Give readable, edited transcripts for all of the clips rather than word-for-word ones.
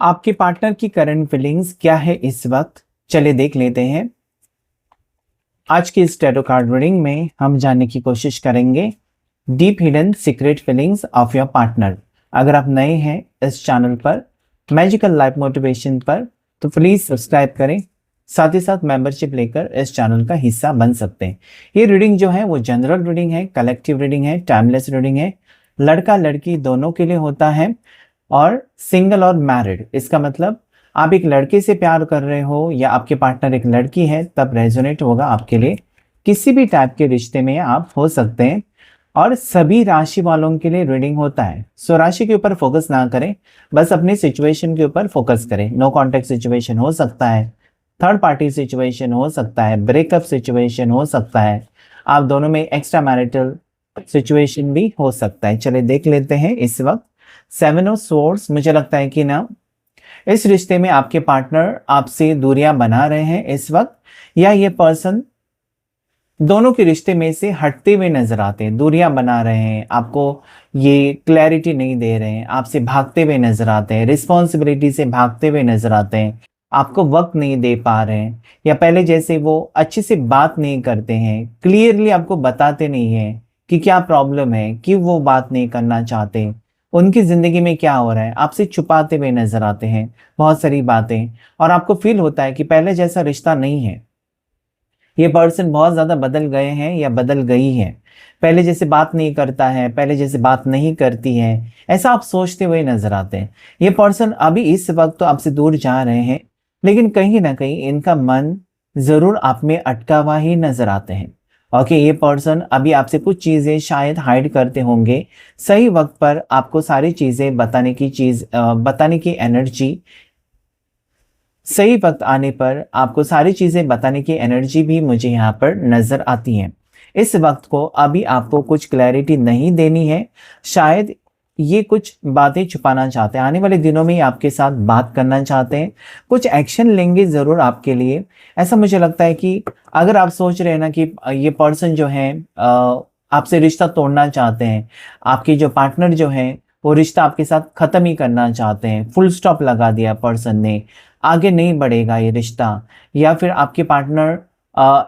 आपके पार्टनर की current feelings क्या है इस वक्त? चलिए देख लेते हैं। आज की इस टैरो कार्ड रीडिंग में हम जानने की कोशिश करेंगे deep hidden secret feelings of your partner. अगर आप नए हैं इस चैनल पर मैजिकल लाइफ मोटिवेशन पर तो प्लीज सब्सक्राइब करें, साथ ही साथ मेंबरशिप लेकर इस चैनल का हिस्सा बन सकते हैं। ये रीडिंग जो है वो जनरल रीडिंग है, कलेक्टिव रीडिंग है, टाइमलेस रीडिंग है, लड़का लड़की दोनों के लिए होता है और सिंगल और मैरिड। इसका मतलब आप एक लड़के से प्यार कर रहे हो या आपके पार्टनर एक लड़की है तब रेजोनेट होगा आपके लिए। किसी भी टाइप के रिश्ते में आप हो सकते हैं और सभी राशि वालों के लिए रीडिंग होता है। सो राशि के ऊपर फोकस ना करें, बस अपनी सिचुएशन के ऊपर फोकस करें। नो कॉन्टेक्ट सिचुएशन हो सकता है, थर्ड पार्टी सिचुएशन हो सकता है, ब्रेकअप सिचुएशन हो सकता है, आप दोनों में एक्स्ट्रा मैरिटल सिचुएशन भी हो सकता है। चलिए देख लेते हैं। इस वक्त 7 ऑफ स्वॉर्ड्स, मुझे लगता है कि ना इस रिश्ते में आपके पार्टनर आपसे दूरियां बना रहे हैं इस वक्त, या ये पर्सन दोनों के रिश्ते में से हटते हुए नजर आते हैं, दूरियां बना रहे हैं, आपको ये क्लैरिटी नहीं दे रहे हैं, आपसे भागते हुए नजर आते हैं, रिस्पॉन्सिबिलिटी से भागते हुए नजर आते हैं, आपको वक्त नहीं दे पा रहे हैं, या पहले जैसे वो अच्छे से बात नहीं करते हैं, क्लियरली आपको बताते नहीं है कि क्या प्रॉब्लम है, क्यों वो बात नहीं करना चाहते, उनकी जिंदगी में क्या हो रहा है, आपसे छुपाते हुए नजर आते हैं बहुत सारी बातें। और आपको फील होता है कि पहले जैसा रिश्ता नहीं है, ये पर्सन बहुत ज्यादा बदल गए हैं या बदल गई है, पहले जैसे बात नहीं करता है, पहले जैसे बात नहीं करती है, ऐसा आप सोचते हुए नजर आते हैं। ये पर्सन अभी इस वक्त तो आपसे दूर जा रहे हैं, लेकिन कहीं ना कहीं इनका मन जरूर आप में अटका हुआ ही नजर आते हैं। ओके, ये पर्सन अभी आपसे कुछ चीजें शायद हाइड करते होंगे। सही वक्त पर आपको सारी चीजें बताने की एनर्जी, सही वक्त आने पर आपको सारी चीजें बताने की एनर्जी भी मुझे यहाँ पर नजर आती है। इस वक्त को अभी आपको कुछ क्लैरिटी नहीं देनी है, शायद ये कुछ बातें छुपाना चाहते हैं, आने वाले दिनों में ही आपके साथ बात करना चाहते हैं, कुछ एक्शन लेंगे जरूर आपके लिए। ऐसा मुझे लगता है कि अगर आप सोच रहे हैं ना कि ये पर्सन जो है आपसे रिश्ता तोड़ना चाहते हैं, आपके जो पार्टनर जो है वो रिश्ता आपके साथ खत्म ही करना चाहते हैं, फुल स्टॉप लगा दिया पर्सन ने, आगे नहीं बढ़ेगा ये रिश्ता, या फिर आपके पार्टनर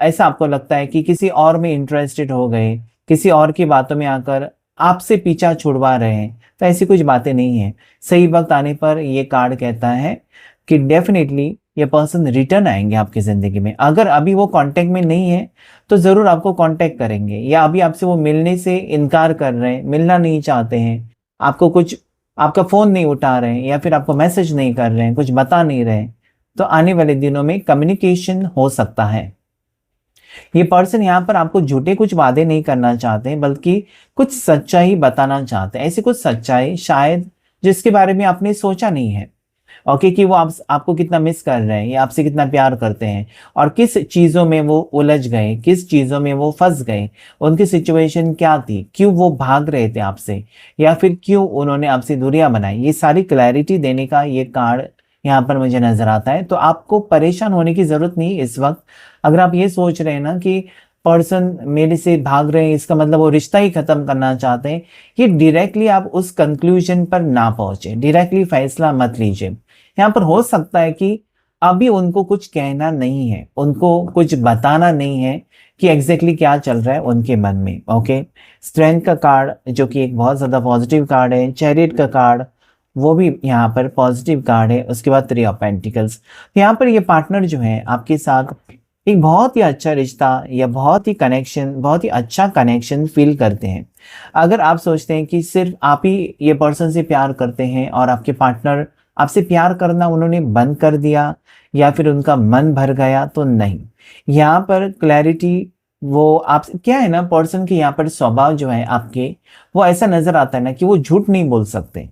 ऐसा आपको लगता है कि किसी और में इंटरेस्टेड हो गए, किसी और की बातों में आकर आपसे पीछा छुड़वा रहे हैं, तो ऐसी कुछ बातें नहीं है। सही वक्त आने पर ये कार्ड कहता है कि डेफिनेटली ये पर्सन रिटर्न आएंगे आपकी जिंदगी में। अगर अभी वो कांटेक्ट में नहीं है तो जरूर आपको कांटेक्ट करेंगे, या अभी आपसे वो मिलने से इनकार कर रहे हैं, मिलना नहीं चाहते हैं, आपको कुछ, आपका फोन नहीं उठा रहे हैं, या फिर आपको मैसेज नहीं कर रहे हैं, कुछ बता नहीं रहे हैं, तो आने वाले दिनों में कम्युनिकेशन हो सकता है। ये पर्सन यहाँ पर आपको झूठे कुछ वादे नहीं करना चाहते हैं, बल्कि कुछ सच्चाई बताना चाहते हैं, ऐसी कुछ सच्चाई शायद जिसके बारे में आपने सोचा नहीं है। ओके, कि वो आपको कितना मिस कर रहे हैं या आपसे कितना प्यार करते हैं, और किस चीज़ों में वो उलझ गए, किस चीज़ों में वो फंस गए, उनकी सिचुएशन क्या थी, क्यों वो भाग रहे थे आपसे, या फिर क्यों उन्होंने आपसे दूरियां बनाई, ये सारी क्लैरिटी देने का ये कार्ड यहाँ पर मुझे नजर आता है। तो आपको परेशान होने की जरूरत नहीं इस वक्त। अगर आप ये सोच रहे हैं ना कि पर्सन मेरे से भाग रहे हैं, इसका मतलब वो रिश्ता ही खत्म करना चाहते हैं, ये डायरेक्टली आप उस कंक्लूजन पर ना पहुंचे, डायरेक्टली फैसला मत लीजिए। यहाँ पर हो सकता है कि अभी उनको कुछ कहना नहीं है, उनको कुछ बताना नहीं है कि एग्जैक्टली क्या चल रहा है उनके मन में। ओके, स्ट्रेंथ का कार्ड जो कि एक बहुत ज्यादा पॉजिटिव कार्ड है, चैरियट का कार्ड वो भी यहाँ पर पॉजिटिव कार्ड है, उसके बाद 3 ऑफ पेंटिकल्स। यहाँ पर ये पार्टनर जो है आपके साथ एक बहुत ही अच्छा रिश्ता या बहुत ही कनेक्शन, बहुत ही अच्छा कनेक्शन फील करते हैं। अगर आप सोचते हैं कि सिर्फ आप ही ये पर्सन से प्यार करते हैं और आपके पार्टनर आपसे प्यार करना उन्होंने बंद कर दिया या फिर उनका मन भर गया, तो नहीं। यहाँ पर क्लैरिटी वो आप क्या है ना, पर्सन के यहाँ पर स्वभाव जो है आपके, वो ऐसा नजर आता है ना कि वो झूठ नहीं बोल सकते,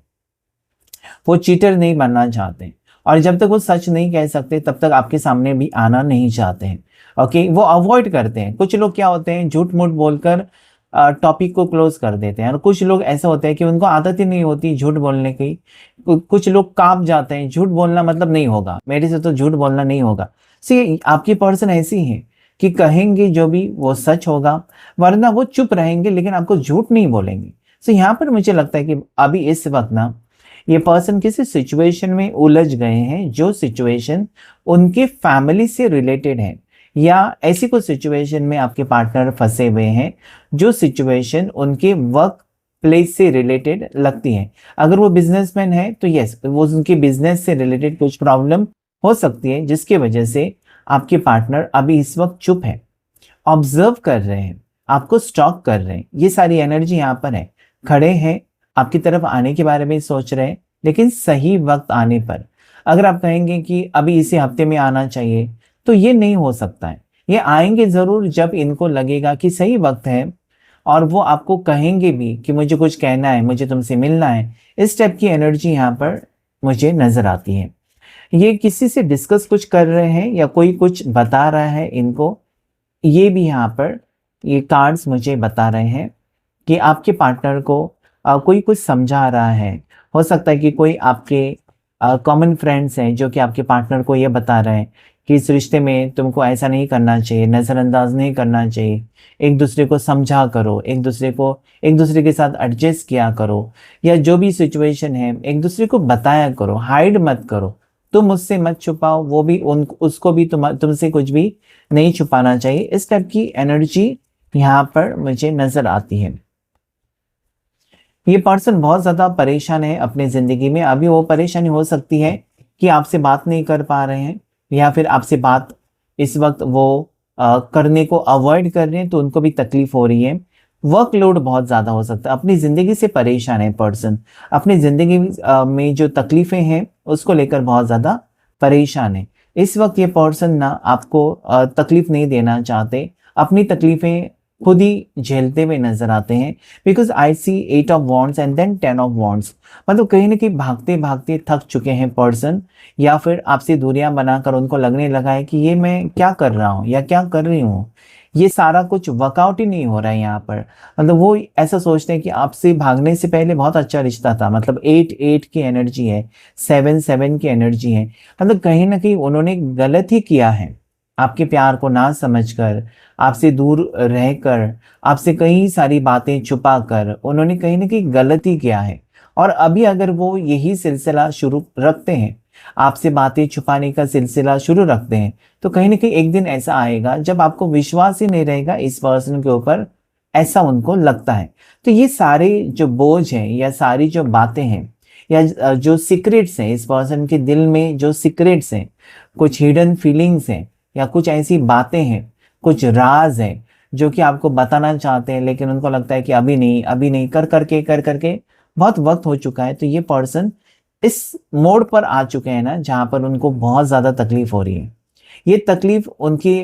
वो चीटर नहीं बनना चाहते, और जब तक वो सच नहीं कह सकते तब तक आपके सामने भी आना नहीं चाहते हैं। ओके, वो अवॉइड करते हैं। कुछ लोग क्या होते हैं, झूठ मूठ बोलकर टॉपिक को क्लोज कर देते हैं, और कुछ लोग ऐसे होते हैं कि उनको आदत ही नहीं होती झूठ बोलने की। कुछ लोग कांप जाते हैं, झूठ बोलना मतलब नहीं होगा, मेरे से तो झूठ बोलना नहीं होगा। सी आपकी पर्सन ऐसी है कि कहेंगे जो भी वो सच होगा, वरना वो चुप रहेंगे लेकिन आपको झूठ नहीं बोलेंगे। सो यहाँ पर मुझे लगता है कि अभी इस वक्त ना ये पर्सन किसी सिचुएशन में उलझ गए हैं जो सिचुएशन उनके फैमिली से रिलेटेड है, या ऐसी कोई सिचुएशन में आपके पार्टनर फंसे हुए हैं जो सिचुएशन उनके वर्क प्लेस से रिलेटेड लगती है। अगर वो बिजनेसमैन है तो यस, वो उनके बिजनेस से रिलेटेड कुछ प्रॉब्लम हो सकती है जिसकी वजह से आपके पार्टनर अभी इस वक्त चुप है, ऑब्जर्व कर रहे हैं, आपको स्टॉक कर रहे हैं। ये सारी एनर्जी यहाँ पर है, खड़े हैं, आपकी तरफ आने के बारे में सोच रहे हैं, लेकिन सही वक्त आने पर अगर आप कहेंगे कि अभी इसी हफ्ते में आना चाहिए तो ये नहीं हो सकता है। ये आएंगे जरूर जब इनको लगेगा कि सही वक्त है, और वो आपको कहेंगे भी कि मुझे कुछ कहना है, मुझे तुमसे मिलना है। इस टाइप की एनर्जी यहाँ पर मुझे नजर आती है। ये किसी से डिस्कस कुछ कर रहे हैं या कोई कुछ बता रहा है इनको, ये भी यहाँ पर ये कार्ड्स मुझे बता रहे हैं कि आपके पार्टनर को कोई कुछ समझा रहा है। हो सकता है कि कोई आपके कॉमन फ्रेंड्स हैं जो कि आपके पार्टनर को ये बता रहे हैं कि इस रिश्ते में तुमको ऐसा नहीं करना चाहिए, नज़रअंदाज नहीं करना चाहिए, एक दूसरे को समझा करो, एक दूसरे के साथ एडजस्ट किया करो, या जो भी सिचुएशन है एक दूसरे को बताया करो, हाइड मत करो, तुम मुझसे मत छुपाओ, वो भी उसको भी तुमसे कुछ भी नहीं छुपाना चाहिए। इस टाइप की एनर्जी यहाँ पर मुझे नजर आती है। ये पर्सन बहुत ज्यादा परेशान है अपनी जिंदगी में। अभी वो परेशानी हो सकती है कि आपसे बात नहीं कर पा रहे हैं, या फिर आपसे बात इस वक्त वो करने को अवॉइड कर रहे हैं तो उनको भी तकलीफ हो रही है। वर्कलोड बहुत ज्यादा हो सकता है, अपनी जिंदगी से परेशान है पर्सन, अपनी जिंदगी में जो तकलीफें हैं उसको लेकर बहुत ज्यादा परेशान है। इस वक्त ये पर्सन ना आपको तकलीफ नहीं देना चाहते, अपनी तकलीफें खुद ही झेलते हुए नजर आते हैं। Because I see 8 of wands and then 10 of wands, मतलब कहीं ना कहीं भागते भागते थक चुके हैं पर्सन, या फिर आपसे दूरियां बनाकर उनको लगने लगा है कि ये मैं क्या कर रहा हूँ या क्या कर रही हूँ, ये सारा कुछ वर्कआउट ही नहीं हो रहा है यहाँ पर। मतलब वो ऐसा सोचते हैं कि आपसे भागने से पहले बहुत अच्छा रिश्ता था। मतलब 8 की एनर्जी है, 7 की एनर्जी है। मतलब कहीं ना कहीं उन्होंने गलत ही किया है, आपके प्यार को ना समझकर, आपसे दूर रहकर, आपसे कई सारी बातें छुपा कर उन्होंने कहीं ना कहीं गलती किया है। और अभी अगर वो यही सिलसिला शुरू रखते हैं, आपसे बातें छुपाने का सिलसिला शुरू रखते हैं, तो कहीं ना कहीं एक दिन ऐसा आएगा जब आपको विश्वास ही नहीं रहेगा इस पर्सन के ऊपर, ऐसा उनको लगता है। तो ये सारे जो बोझ हैं या सारी जो बातें हैं या जो सीक्रेट्स हैं इस पर्सन के दिल में, जो सीक्रेट्स हैं, कुछ हिडन फीलिंग्स हैं या कुछ ऐसी बातें हैं, कुछ राज हैं जो कि आपको बताना चाहते हैं, लेकिन उनको लगता है कि अभी नहीं, कर करके बहुत वक्त हो चुका है। तो ये पर्सन इस मोड़ पर आ चुके हैं ना जहां पर उनको बहुत ज्यादा तकलीफ हो रही है। ये तकलीफ उनकी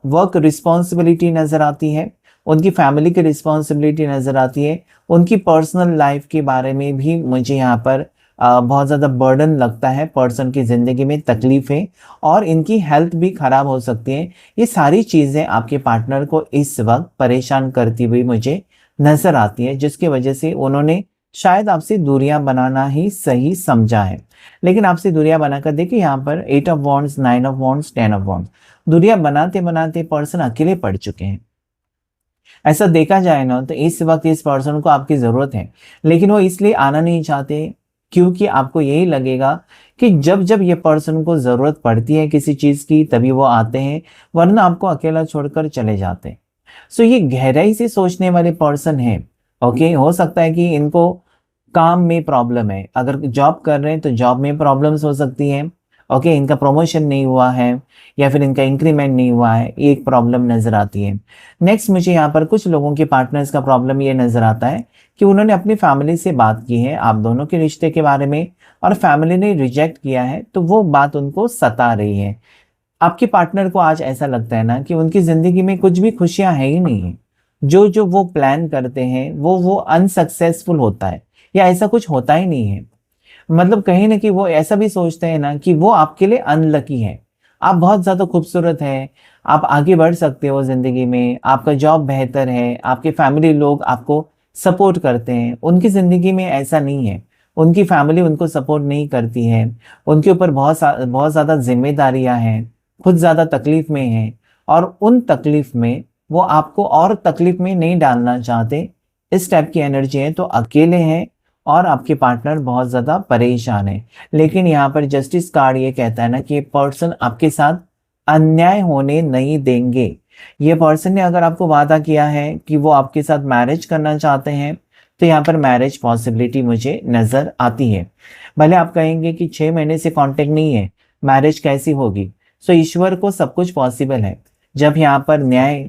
वर्क रिस्पॉन्सिबिलिटी नजर आती है, उनकी फैमिली की रिस्पॉन्सिबिलिटी नजर आती है, उनकी पर्सनल लाइफ के बारे में भी मुझे यहाँ पर बहुत ज़्यादा बर्डन लगता है। पर्सन की ज़िंदगी में तकलीफ़ें और इनकी हेल्थ भी ख़राब हो सकती है। ये सारी चीज़ें आपके पार्टनर को इस वक्त परेशान करती हुई मुझे नज़र आती है, जिसकी वजह से उन्होंने शायद आपसे दूरियां बनाना ही सही समझा है। लेकिन आपसे दूरियां बनाकर देखिए यहाँ पर 8 of wands, 9 of wands, 10 of wands, दूरियां बनाते बनाते पर्सन अकेले पड़ चुके हैं। ऐसा देखा जाए ना तो इस वक्त इस पर्सन को आपकी ज़रूरत है, लेकिन वो इसलिए आना नहीं चाहते क्योंकि आपको यही लगेगा कि जब जब ये पर्सन को ज़रूरत पड़ती है किसी चीज़ की तभी वो आते हैं, वरना आपको अकेला छोड़कर चले जाते हैं। सो ये गहराई से सोचने वाले पर्सन है। ओके, हो सकता है कि इनको काम में प्रॉब्लम है, अगर जॉब कर रहे हैं तो जॉब में प्रॉब्लम्स हो सकती हैं। ओके, इनका प्रमोशन नहीं हुआ है या फिर इनका इंक्रीमेंट नहीं हुआ है, ये एक प्रॉब्लम नजर आती है। नेक्स्ट मुझे यहाँ पर कुछ लोगों के पार्टनर्स का प्रॉब्लम ये नजर आता है कि उन्होंने अपनी फैमिली से बात की है आप दोनों के रिश्ते के बारे में और फैमिली ने रिजेक्ट किया है, तो वो बात उनको सता रही है। आपके पार्टनर को आज ऐसा लगता है ना कि उनकी जिंदगी में कुछ भी खुशियां है ही नहीं है। जो जो वो प्लान करते हैं वो अनसक्सेसफुल होता है या ऐसा कुछ होता ही नहीं है। मतलब कहीं ना कहीं वो ऐसा भी सोचते हैं ना कि वो आपके लिए अनलकी है। आप बहुत ज्यादा खूबसूरत हैं, आप आगे बढ़ सकते हो जिंदगी में, आपका जॉब बेहतर है, आपके फैमिली लोग आपको सपोर्ट करते हैं। उनकी जिंदगी में ऐसा नहीं है, उनकी फैमिली उनको सपोर्ट नहीं करती है, उनके ऊपर बहुत ज्यादा जिम्मेदारियां हैं, खुद ज्यादा तकलीफ में है और उन तकलीफ में वो आपको और तकलीफ में नहीं डालना चाहते। इस टाइप की एनर्जी है, तो अकेले हैं और आपके पार्टनर बहुत ज़्यादा परेशान है। लेकिन यहाँ पर जस्टिस कार्ड ये कहता है ना कि ये पर्सन आपके साथ अन्याय होने नहीं देंगे। ये पर्सन ने अगर आपको वादा किया है कि वो आपके साथ मैरिज करना चाहते हैं, तो यहाँ पर मैरिज पॉसिबिलिटी मुझे नज़र आती है। भले आप कहेंगे कि 6 महीने से कांटेक्ट नहीं है, मैरिज कैसी होगी? सो ईश्वर को सब कुछ पॉसिबल है। जब यहाँ पर न्याय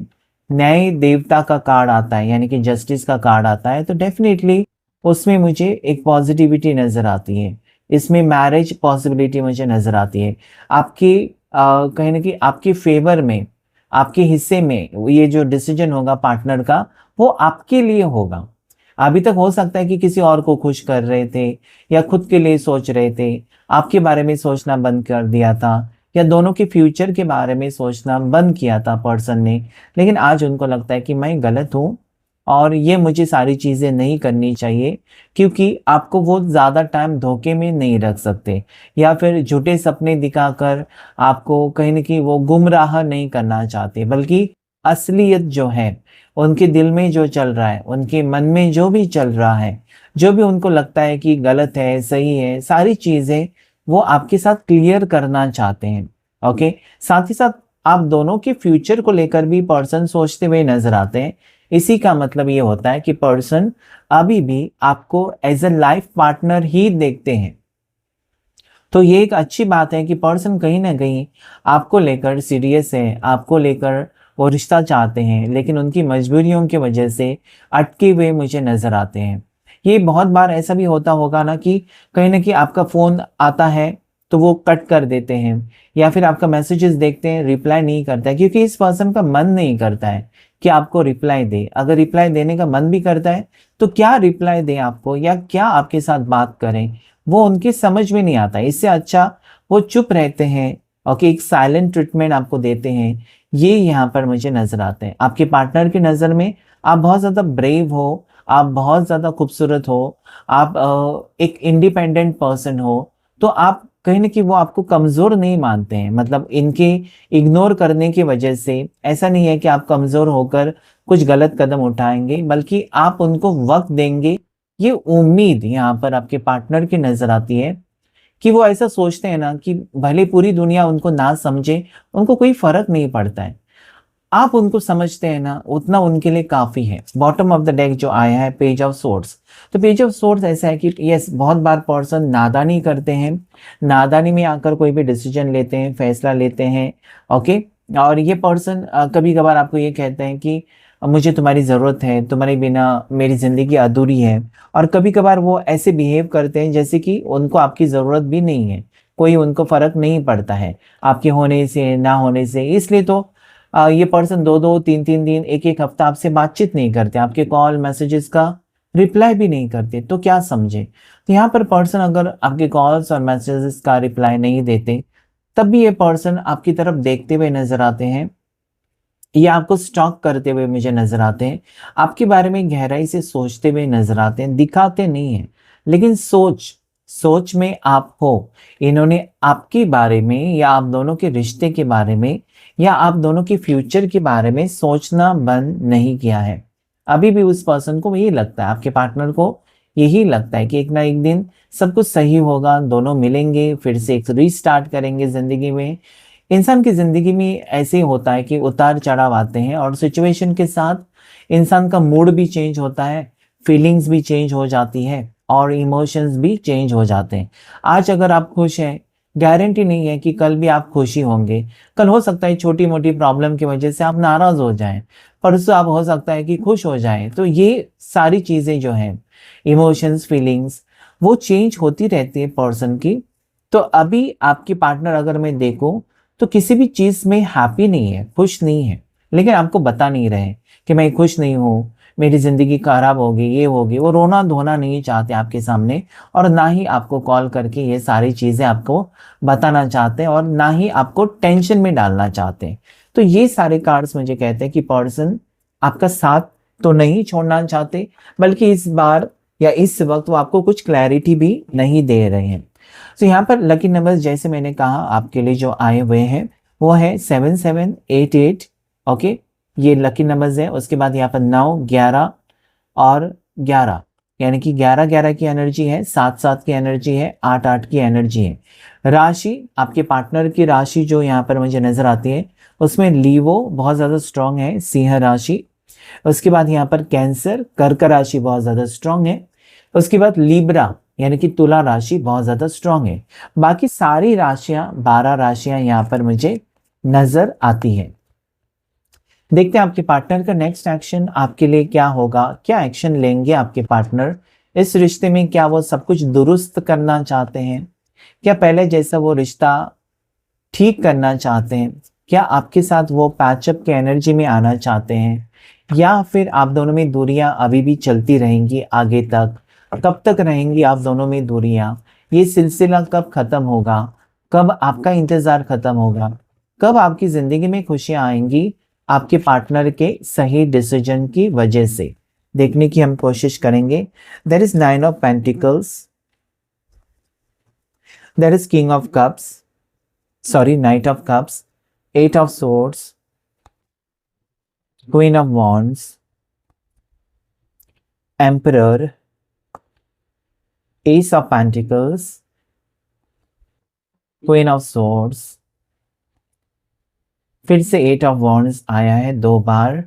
न्याय देवता का कार्ड आता है, यानी कि जस्टिस का कार्ड आता है, तो डेफिनेटली उसमें मुझे एक पॉजिटिविटी नज़र आती है। इसमें मैरिज पॉसिबिलिटी मुझे नज़र आती है। आपकी कहीं न कहीं आपके फ़ेवर में, आपके हिस्से में ये जो डिसीजन होगा पार्टनर का, वो आपके लिए होगा। अभी तक हो सकता है कि किसी और को खुश कर रहे थे या खुद के लिए सोच रहे थे, आपके बारे में सोचना बंद कर दिया था या दोनों के फ्यूचर के बारे में सोचना बंद किया था पर्सन ने। लेकिन आज उनको लगता है कि मैं गलत हूँ और ये मुझे सारी चीज़ें नहीं करनी चाहिए, क्योंकि आपको वो ज़्यादा टाइम धोखे में नहीं रख सकते या फिर झूठे सपने दिखाकर आपको कहीं न कहीं वो गुमराह नहीं करना चाहते, बल्कि असलियत जो है, उनके दिल में जो चल रहा है, उनके मन में जो भी चल रहा है, जो भी उनको लगता है कि गलत है, सही है, सारी चीज़ें वो आपके साथ क्लियर करना चाहते हैं। ओके? साथ ही साथ आप दोनों के फ्यूचर को लेकर भी पर्सन सोचते हुए नज़र आते हैं। इसी का मतलब ये होता है कि पर्सन अभी भी आपको एज अ लाइफ पार्टनर ही देखते हैं। तो ये एक अच्छी बात है कि पर्सन कहीं न कहीं आपको लेकर सीरियस है, आपको लेकर वो रिश्ता चाहते हैं, लेकिन उनकी मजबूरियों की वजह से अटके हुए मुझे नज़र आते हैं। ये बहुत बार ऐसा भी होता होगा ना कि कहीं न कहीं आपका फ़ोन आता है, तो वो कट कर देते हैं या फिर आपका मैसेजेस देखते हैं, रिप्लाई नहीं करता है, क्योंकि इस पर्सन का मन नहीं करता है कि आपको रिप्लाई दे। अगर रिप्लाई देने का मन भी करता है, तो क्या रिप्लाई दें आपको या क्या आपके साथ बात करें, वो उनकी समझ में नहीं आता है। इससे अच्छा वो चुप रहते हैं, ओके, एक साइलेंट ट्रीटमेंट आपको देते हैं। ये यहाँ पर मुझे नज़र आते हैं। आपके पार्टनर की नज़र में आप बहुत ज़्यादा ब्रेव हो, आप बहुत ज़्यादा खूबसूरत हो, आप एक इंडिपेंडेंट पर्सन हो, तो आप कहीं न कहीं वो आपको कमज़ोर नहीं मानते हैं। मतलब इनके इग्नोर करने की वजह से ऐसा नहीं है कि आप कमज़ोर होकर कुछ गलत कदम उठाएँगे, बल्कि आप उनको वक़्त देंगे। ये उम्मीद यहाँ पर आपके पार्टनर की नज़र आती है कि वो ऐसा सोचते हैं ना कि भले पूरी दुनिया उनको ना समझे, उनको कोई फ़र्क नहीं पड़ता है। आप उनको समझते हैं ना, उतना उनके लिए काफ़ी है। बॉटम ऑफ द डेक जो आया है, पेज ऑफ सोर्ड्स। तो पेज ऑफ सोर्ड्स ऐसा है कि यस, बहुत बार पर्सन नादानी करते हैं। नादानी में आकर कोई भी डिसीजन लेते हैं, फैसला लेते हैं, ओके? और ये पर्सन कभी-कभार आपको ये कहते हैं कि मुझे तुम्हारी ज़रूरत है, तुम्हारे बिना मेरी ज़िंदगी अधूरी है। और कभी-कभार वो ऐसे बिहेव करते हैं जैसे कि उनको आपकी ज़रूरत भी नहीं है। कोई उनको फ़र्क नहीं पड़ता है, आपके होने से, ना होने से। इसलिए तो ये पर्सन 2-2, 3-3 दिन, 1-1 हफ्ता आपसे बातचीत नहीं करते, आपके कॉल, मैसेजेस का रिप्लाई भी नहीं करते, तो क्या समझे? तो यहाँ पर पर्सन अगर आपके कॉल्स और मैसेजेस का रिप्लाई नहीं देते, तब भी ये पर्सन आपकी तरफ देखते हुए नज़र आते हैं या आपको स्टॉक करते हुए मुझे नज़र आते हैं। आपके बारे में गहराई से सोचते हुए नज़र आते हैं, दिखाते नहीं हैं, लेकिन सोच में आप हो। इन्होंने आपके बारे में या आप दोनों के रिश्ते के बारे में या आप दोनों के फ्यूचर के बारे में सोचना बंद नहीं किया है। अभी भी उस पर्सन को यही लगता है, आपके पार्टनर को यही लगता है कि एक ना एक दिन सब कुछ सही होगा, दोनों मिलेंगे, फिर से एक रीस्टार्ट करेंगे ज़िंदगी में। इंसान की ज़िंदगी में ऐसे ही होता है कि उतार-चढ़ाव आते हैं और सिचुएशन के साथ इंसान का मूड भी चेंज होता है, फीलिंग्स भी चेंज हो जाती है और इमोशंस भी चेंज हो जाते हैं। आज अगर आप खुश हैं, गारंटी नहीं है कि कल भी आप खुश ही होंगे। कल हो सकता है छोटी-मोटी प्रॉब्लम की वजह से आप नाराज़ हो जाएँ, परसों आप हो सकता है कि खुश हो जाएँ। तो ये सारी चीज़ें जो हैं, इमोशंस, फीलिंग्स, वो चेंज होती रहती है पर्सन की। तो अभी आपकी पार्टनर अगर मैं देखूँ, तो किसी भी चीज़ में हैप्पी नहीं है, खुश नहीं है, लेकिन आपको बता नहीं रहे कि मैं खुश नहीं हूँ, मेरी ज़िंदगी खराब होगी, ये होगी। वो रोना-धोना नहीं चाहते आपके सामने और ना ही आपको कॉल करके ये सारी चीज़ें आपको बताना चाहते हैं और ना ही आपको टेंशन में डालना चाहते हैं। तो ये सारे कार्ड्स मुझे कहते हैं कि पर्सन आपका साथ तो नहीं छोड़ना चाहते, बल्कि इस बार या इस वक़्त वो आपको कुछ क्लैरिटी भी नहीं दे रहे हैं। तो यहाँ पर लकी नंबर्स जैसे मैंने कहा आपके लिए जो आए हुए हैं, वो है 7788, ओके? ये लकी नंबर्स है। उसके बाद यहाँ पर 9, 11 और 11, यानी कि 11-11 की एनर्जी है, 7-7 की एनर्जी है, 8-8 की एनर्जी है। राशि, आपके पार्टनर की राशि जो यहाँ पर मुझे नजर आती है उसमें लीवो बहुत ज्यादा स्ट्रांग है, सिंह राशि। उसके बाद यहाँ पर कैंसर, कर्क राशि बहुत ज्यादा स्ट्रांग है। उसके बाद लिब्रा यानी कि तुला राशि बहुत ज्यादा स्ट्रांग है। बाकी सारी राशियां, 12 राशियां यहाँ पर मुझे नजर आती है। देखते हैं आपके पार्टनर का नेक्स्ट एक्शन आपके लिए क्या होगा, क्या एक्शन लेंगे आपके पार्टनर इस रिश्ते में। क्या वो सब कुछ दुरुस्त करना चाहते हैं, क्या पहले जैसा वो रिश्ता ठीक करना चाहते हैं, क्या आपके साथ वो पैचअप के एनर्जी में आना चाहते हैं, या फिर आप दोनों में दूरियां अभी भी चलती रहेंगी आगे तक। कब तक रहेंगी आप दोनों में दूरियां, ये सिलसिला कब खत्म होगा, कब आपका इंतजार खत्म होगा, कब आपकी जिंदगी में खुशियां आएंगी आपके पार्टनर के सही डिसीजन की वजह से, देखने की हम कोशिश करेंगे। There is 9 of pentacles, there is king of cups, sorry knight of cups, 8 of swords, queen of wands, emperor, ace of pentacles, queen of swords, फिर से 8 ऑफ wands आया है 2 बार।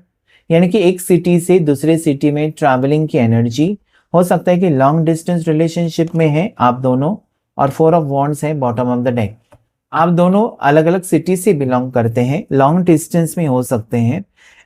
यानी कि एक सिटी से दूसरे सिटी में ट्रैवलिंग की एनर्जी हो सकता है कि लॉन्ग डिस्टेंस रिलेशनशिप में है आप दोनों। और 4 ऑफ wands है बॉटम ऑफ द डेक। आप दोनों अलग अलग सिटी से बिलोंग करते हैं, लॉन्ग डिस्टेंस में हो सकते हैं,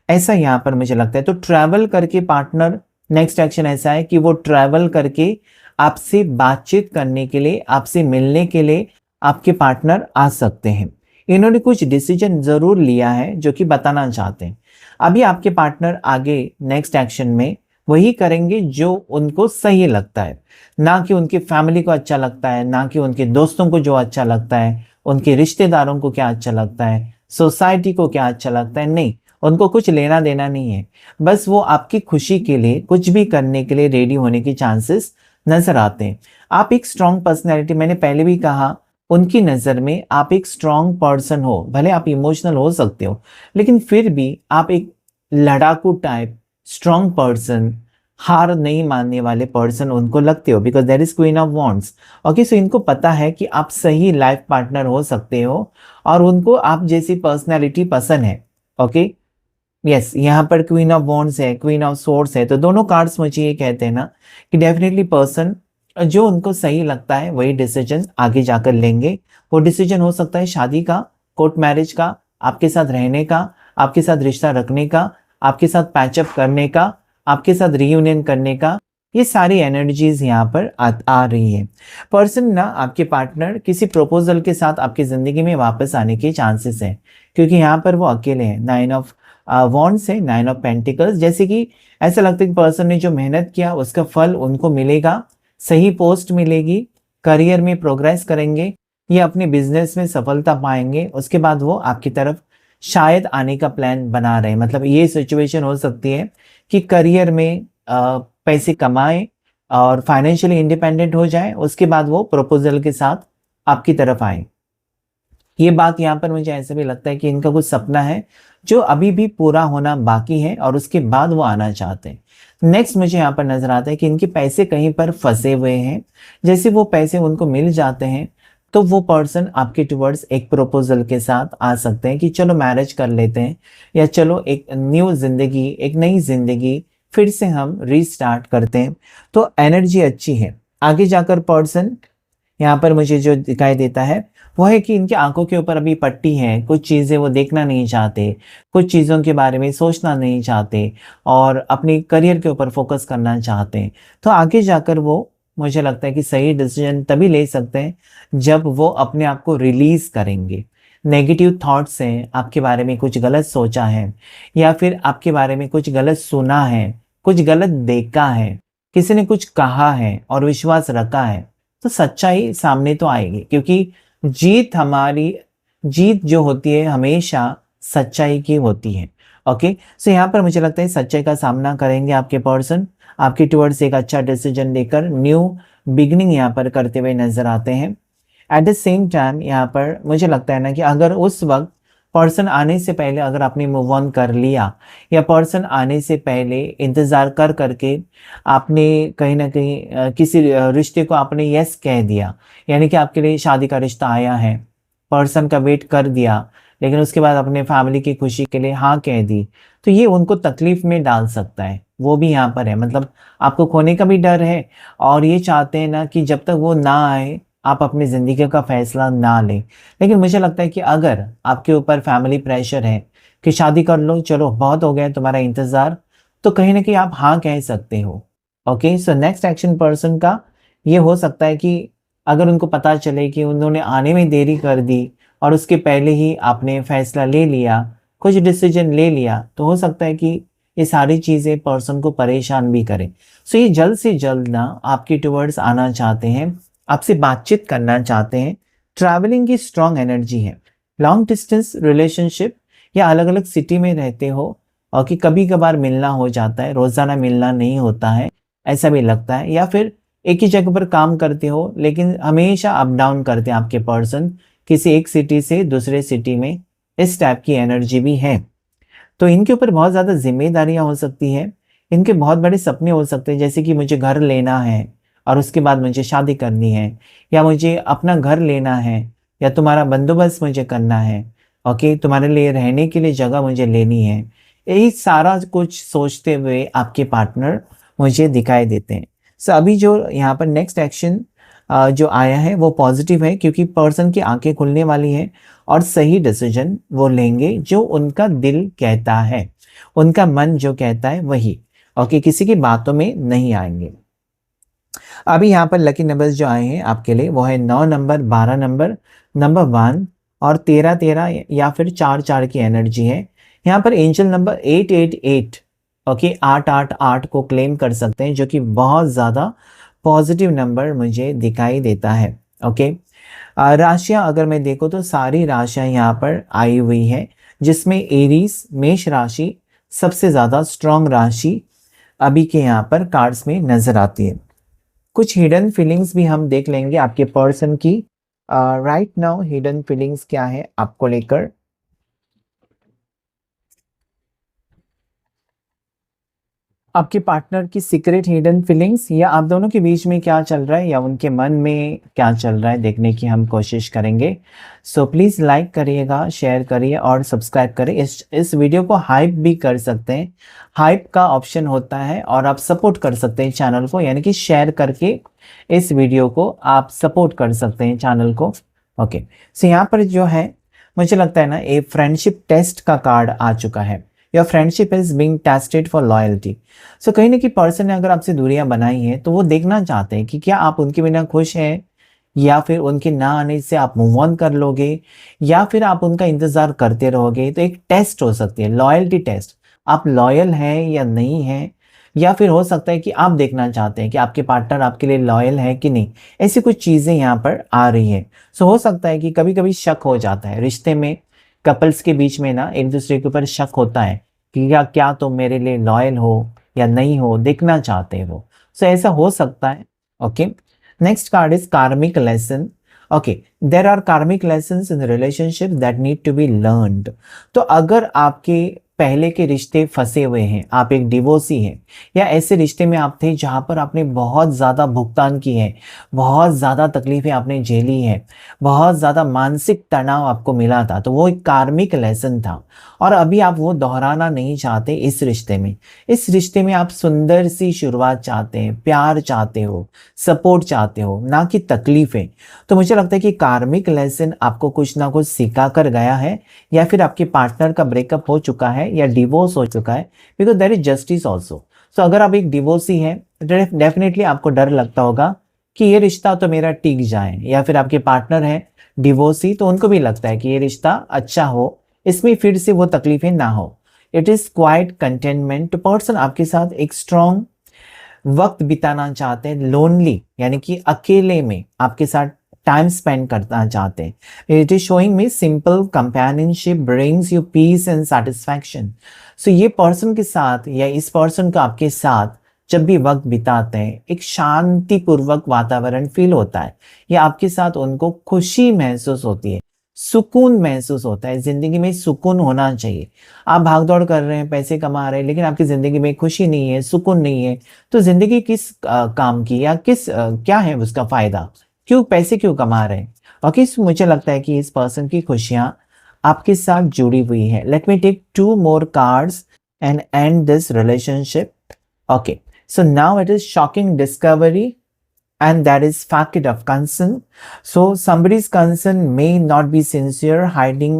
ऐसा यहाँ पर मुझे लगता है। तो ट्रैवल करके पार्टनर, नेक्स्ट एक्शन ऐसा है कि वो ट्रैवल करके आपसे बातचीत करने के लिए, आपसे मिलने के लिए आपके पार्टनर आ सकते हैं। इन्होंने कुछ डिसीजन जरूर लिया है जो कि बताना चाहते हैं। अभी आपके पार्टनर आगे नेक्स्ट एक्शन में वही करेंगे जो उनको सही लगता है, ना कि उनकी फैमिली को अच्छा लगता है, ना कि उनके दोस्तों को जो अच्छा लगता है, उनके रिश्तेदारों को क्या अच्छा लगता है, सोसाइटी को क्या अच्छा लगता है। नहीं, उनको कुछ लेना देना नहीं है। बस वो आपकी खुशी के लिए कुछ भी करने के लिए रेडी होने के चांसेस नजर आते हैं। आप एक स्ट्रॉन्ग पर्सनैलिटी, मैंने पहले भी कहा, उनकी नज़र में आप एक स्ट्रॉन्ग पर्सन हो। भले आप इमोशनल हो सकते हो, लेकिन फिर भी आप एक लड़ाकू टाइप स्ट्रॉन्ग पर्सन, हार नहीं मानने वाले पर्सन उनको लगते हो, because there is queen of wands. Okay, so इनको पता है कि आप सही लाइफ पार्टनर हो सकते हो और उनको आप जैसी पर्सनैलिटी पसंद है। ओके, यस, यहाँ पर क्वीन ऑफ वॉन्ड्स है, क्वीन ऑफ सोर्ड्स है, तो दोनों कार्ड्स मुझे ये कहते हैं ना कि डेफिनेटली पर्सन जो उनको सही लगता है वही डिसीजन आगे जाकर लेंगे। वो डिसीजन हो सकता है शादी का, कोर्ट मैरिज का, आपके साथ रहने का, आपके साथ रिश्ता रखने का, आपके साथ पैचअप करने का, आपके साथ रियूनियन करने का। ये सारी एनर्जीज यहाँ पर आ रही है। पर्सन ना, आपके पार्टनर किसी प्रपोजल के साथ आपकी जिंदगी में वापस आने के चांसेस हैं, क्योंकि यहाँ पर वो अकेले हैं। 9 ऑफ वॉन्ड्स है, 9 ऑफ पेंटिकल्स, जैसे कि ऐसा लगता है कि पर्सन ने जो मेहनत किया उसका फल उनको मिलेगा, सही पोस्ट मिलेगी, करियर में प्रोग्रेस करेंगे, ये अपने बिजनेस में सफलता पाएंगे। उसके बाद वो आपकी तरफ शायद आने का प्लान बना रहे हैं। मतलब ये सिचुएशन हो सकती है कि करियर में पैसे कमाए और फाइनेंशियली इंडिपेंडेंट हो जाए, उसके बाद वो प्रपोजल के साथ आपकी तरफ आए। ये बात यहाँ पर मुझे ऐसे भी लगता है कि इनका कुछ सपना है जो अभी भी पूरा होना बाकी है और उसके बाद वो आना चाहते हैं। नेक्स्ट मुझे यहाँ पर नजर आता है कि इनके पैसे कहीं पर फंसे हुए हैं। जैसे वो पैसे उनको मिल जाते हैं तो वो पर्सन आपके टुवर्ड्स एक प्रपोजल के साथ आ सकते हैं कि चलो मैरिज कर लेते हैं, या चलो एक न्यू जिंदगी, एक नई जिंदगी फिर से हम रीस्टार्ट करते हैं। तो एनर्जी अच्छी है। आगे जाकर पर्सन यहाँ पर मुझे जो दिखाई देता है वो है कि इनकी आंखों के ऊपर अभी पट्टी है, कुछ चीज़ें वो देखना नहीं चाहते, कुछ चीज़ों के बारे में सोचना नहीं चाहते और अपनी करियर के ऊपर फोकस करना चाहते हैं। तो आगे जाकर वो, मुझे लगता है कि सही डिसीजन तभी ले सकते हैं जब वो अपने आप को रिलीज करेंगे। नेगेटिव थॉट्स हैं, आपके बारे में कुछ गलत सोचा है, या फिर आपके बारे में कुछ गलत सुना है, कुछ गलत देखा है, किसी ने कुछ कहा है और विश्वास रखा है, तो सच्चाई सामने तो आएगी। क्योंकि जीत जो होती है हमेशा सच्चाई की होती है। ओके, सो यहाँ पर मुझे लगता है सच्चाई का सामना करेंगे आपके पर्सन, आपके टुवर्ड्स एक अच्छा डिसीजन लेकर न्यू बिगनिंग यहाँ पर करते हुए नजर आते हैं। एट द सेम टाइम यहाँ पर मुझे लगता है ना कि अगर उस वक्त पर्सन आने से पहले अगर आपने मूव ऑन कर लिया, या पर्सन आने से पहले इंतज़ार कर करके आपने कहीं ना कहीं किसी रिश्ते को आपने यस कह दिया, यानी कि आपके लिए शादी का रिश्ता आया है, पर्सन का वेट कर दिया, लेकिन उसके बाद अपने फैमिली की खुशी के लिए हाँ कह दी, तो ये उनको तकलीफ में डाल सकता है। वो भी यहाँ पर है, मतलब आपको खोने का भी डर है, और ये चाहते हैं ना कि जब तक वो ना आए आप अपनी ज़िंदगी का फैसला ना लें। लेकिन मुझे लगता है कि अगर आपके ऊपर फैमिली प्रेशर है कि शादी कर लो, चलो बहुत हो गया तुम्हारा इंतज़ार, तो कहीं ना कहीं आप हाँ कह सकते हो। Okay, so next action person का ये हो सकता है कि अगर उनको पता चले कि उन्होंने आने में देरी कर दी और उसके पहले ही आपने फैसला ले लिया, कुछ डिसीजन ले लिया, तो हो सकता है कि ये सारी चीज़ें पर्सन को परेशान भी करें। सो ये जल्द से जल्द ना आपके टुवर्ड्स आना चाहते हैं, आपसे बातचीत करना चाहते हैं। ट्रैवलिंग की स्ट्रॉन्ग एनर्जी है। लॉन्ग डिस्टेंस रिलेशनशिप या अलग अलग सिटी में रहते हो और कि कभी कभार मिलना हो जाता है, रोज़ाना मिलना नहीं होता है, ऐसा भी लगता है। या फिर एक ही जगह पर काम करते हो लेकिन हमेशा अप डाउन करते हैं आपके पर्सन, किसी एक सिटी से दूसरे सिटी में, इस टाइप की एनर्जी भी है। तो इनके ऊपर बहुत ज़्यादा ज़िम्मेदारियाँ हो सकती हैं, इनके बहुत बड़े सपने हो सकते हैं, जैसे कि मुझे घर लेना है और उसके बाद मुझे शादी करनी है, या मुझे अपना घर लेना है, या तुम्हारा बंदोबस्त मुझे करना है, ओके, तुम्हारे लिए रहने के लिए जगह मुझे लेनी है। यही सारा कुछ सोचते हुए आपके पार्टनर मुझे दिखाई देते हैं। सो अभी जो यहाँ पर नेक्स्ट एक्शन जो आया है वो पॉजिटिव है, क्योंकि पर्सन की आंखें खुलने वाली हैं और सही डिसीजन वो लेंगे जो उनका दिल कहता है, उनका मन जो कहता है वही। ओके, किसी की बातों में नहीं आएंगे। अभी यहाँ पर लकी नंबर्स जो आए हैं आपके लिए वो है 9 नंबर, 12 नंबर, नंबर 1 और 13 या फिर 4 की एनर्जी है। यहाँ पर एंजल नंबर 888, ओके, 888 को क्लेम कर सकते हैं, जो कि बहुत ज़्यादा पॉजिटिव नंबर मुझे दिखाई देता है। ओके, राशियाँ अगर मैं देखूँ तो सारी राशियाँ यहाँ पर आई हुई है, जिसमें एरीज मेष राशि सबसे ज़्यादा स्ट्रॉन्ग राशि अभी के यहाँ पर कार्ड्स में नजर आती है। कुछ हिडन फीलिंग्स भी हम देख लेंगे आपके पर्सन की। राइट नाउ हिडन फीलिंग्स क्या है आपको लेकर। आपके पार्टनर की सीक्रेट हिडन फीलिंग्स, या आप दोनों के बीच में क्या चल रहा है या उनके मन में क्या चल रहा है, देखने की हम कोशिश करेंगे। सो प्लीज़ लाइक करिएगा, शेयर करिए और सब्सक्राइब करें। इस वीडियो को हाइप भी कर सकते हैं, हाइप का ऑप्शन होता है और आप सपोर्ट कर सकते हैं चैनल को, यानी कि शेयर करके इस वीडियो को आप सपोर्ट कर सकते हैं चैनल को। ओके, सो यहाँ पर जो है मुझे लगता है ना, एक फ्रेंडशिप टेस्ट का कार्ड आ चुका है। Your friendship is being tested for loyalty. So कहीं ना कहीं पर्सन ने अगर आपसे दूरियां बनाई हैं तो वो देखना चाहते हैं कि क्या आप उनके बिना खुश हैं, या फिर उनके ना आने से आप मूव ऑन कर लोगे, या फिर आप उनका इंतजार करते रहोगे। तो एक टेस्ट हो सकती है, लॉयल्टी टेस्ट, आप लॉयल हैं या नहीं हैं, या फिर हो सकता है कि आप देखना चाहते हैं कि आपके पार्टनर आपके लिए लॉयल है कि नहीं। ऐसी कुछ चीज़ें यहाँ पर आ रही है। सो हो सकता है कि कभी कभी शक हो जाता है रिश्ते में, कपल्स के बीच में ना एक दूसरे के ऊपर शक होता है कि क्या क्या तुम मेरे लिए लॉयल हो या नहीं हो, देखना चाहते हो। सो ऐसा हो सकता है। Okay, next card is karmic lesson. Okay, there are karmic lessons in relationship that need to be learned. तो अगर आपके पहले के रिश्ते फंसे हुए हैं, आप एक डिवोर्सी हैं, या ऐसे रिश्ते में आप थे जहाँ पर आपने बहुत ज़्यादा भुगतान की है, बहुत ज़्यादा तकलीफें आपने झेली है, बहुत ज़्यादा मानसिक तनाव आपको मिला था, तो वो एक कार्मिक लेसन था और अभी आप वो दोहराना नहीं चाहते इस रिश्ते में। इस रिश्ते में आप सुंदर सी शुरुआत चाहते हैं, प्यार चाहते हो, सपोर्ट चाहते हो, ना कि तकलीफें। तो मुझे लगता है कि कार्मिक लेसन आपको कुछ ना कुछ सिखा कर गया है, या फिर आपके पार्टनर का ब्रेकअप हो चुका है या डिवोर्स हो चुका है, because there is justice also. So अगर आप एक डिवोर्सी हैं, डेफिनेटली आपको डर लगता होगा कि ये रिश्ता तो मेरा टिक जाए, या फिर आपके पार्टनर है डिवोर्सी तो उनको भी लगता है कि ये रिश्ता अच्छा हो, इसमें फिर से वो तकलीफें ना हो। It is quite containment. तो पर्सन आपके साथ एक स्ट्रॉन्ग वक्त बिताना चाहते हैं, लोनली यानी कि अकेले में आपके साथ टाइम स्पेंड करना चाहते हैं। It is showing me simple companionship brings you peace and satisfaction. So ये पर्सन के साथ या इस पर्सन को आपके साथ जब भी वक्त बिताते हैं, एक शांतिपूर्वक वातावरण फील होता है, या आपके साथ उनको खुशी महसूस होती है। सुकून महसूस होता है। जिंदगी में सुकून होना चाहिए। आप भागदौड़ कर रहे हैं, पैसे कमा रहे हैं, लेकिन आपकी जिंदगी में खुशी नहीं है, सुकून नहीं है, तो जिंदगी किस काम की, या क्या है उसका फायदा? क्यों पैसे क्यों कमा रहे हैं? बाकी मुझे लगता है कि इस पर्सन की खुशियां आपके साथ जुड़ी हुई है। Let me take 2 more cards and end this relationship. Okay, so now it is shocking discovery, and that is fact of concern. So somebody's concern may not be sincere, hiding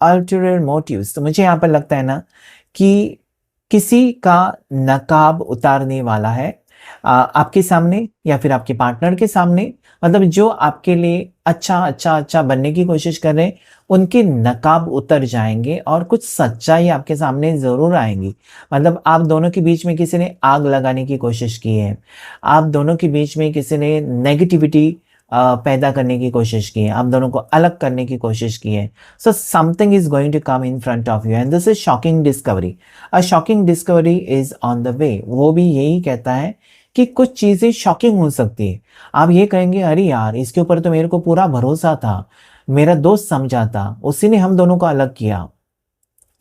ulterior motives. तो मुझे यहाँ पर लगता है ना कि किसी का नकाब उतारने वाला है आपके सामने या फिर आपके पार्टनर के सामने। मतलब जो आपके लिए अच्छा बनने की कोशिश कर रहे हैं, उनके नकाब उतर जाएंगे और कुछ सच्चाई आपके सामने ज़रूर आएंगी। मतलब आप दोनों के बीच में किसी ने आग लगाने की कोशिश की है, आप दोनों के बीच में किसी ने नेगेटिविटी पैदा करने की कोशिश की है, आप दोनों को अलग करने की कोशिश की है। So something is going to come in front of you and this is shocking discovery. A shocking discovery is on the way. वो भी यही कहता है कि कुछ चीज़ें शॉकिंग हो सकती है। आप ये कहेंगे, अरे यार इसके ऊपर तो मेरे को पूरा भरोसा था, मेरा दोस्त समझा था, उसी ने हम दोनों को अलग किया।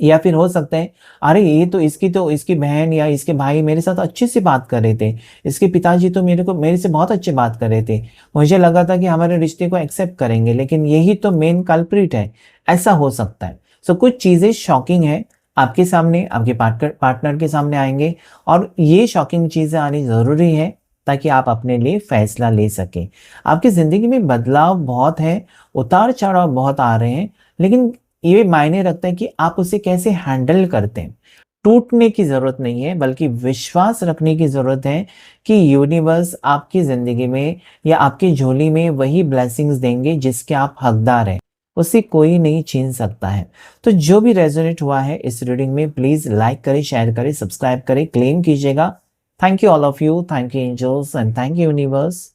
या फिर हो सकता है, अरे ये तो इसकी बहन या इसके भाई मेरे साथ अच्छे से बात कर रहे थे, इसके पिताजी तो मेरे से बहुत अच्छे बात कर रहे थे, मुझे लगा था कि हमारे रिश्ते को एक्सेप्ट करेंगे, लेकिन यही तो मेन कल्प्रिट है। ऐसा हो सकता है। सो कुछ चीज़ें शॉकिंग है आपके सामने, आपके पार्टनर के सामने आएंगे, और ये शॉकिंग चीज़ें आनी ज़रूरी है ताकि आप अपने लिए फैसला ले सकें। आपकी ज़िंदगी में बदलाव बहुत है, उतार चढ़ाव बहुत आ रहे हैं, लेकिन ये मायने रखता है कि आप उसे कैसे हैंडल करते हैं। टूटने की ज़रूरत नहीं है, बल्कि विश्वास रखने की ज़रूरत है कि यूनिवर्स आपकी ज़िंदगी में या आपकी झोली में वही ब्लेसिंग्स देंगे जिसके आप हकदार हैं। उसे कोई नहीं छीन सकता है। तो जो भी रेजोनेट हुआ है इस रीडिंग में, प्लीज़ लाइक करें, शेयर करें, सब्सक्राइब करें, क्लेम कीजिएगा। Thank you all of you, thank you angels and thank you universe.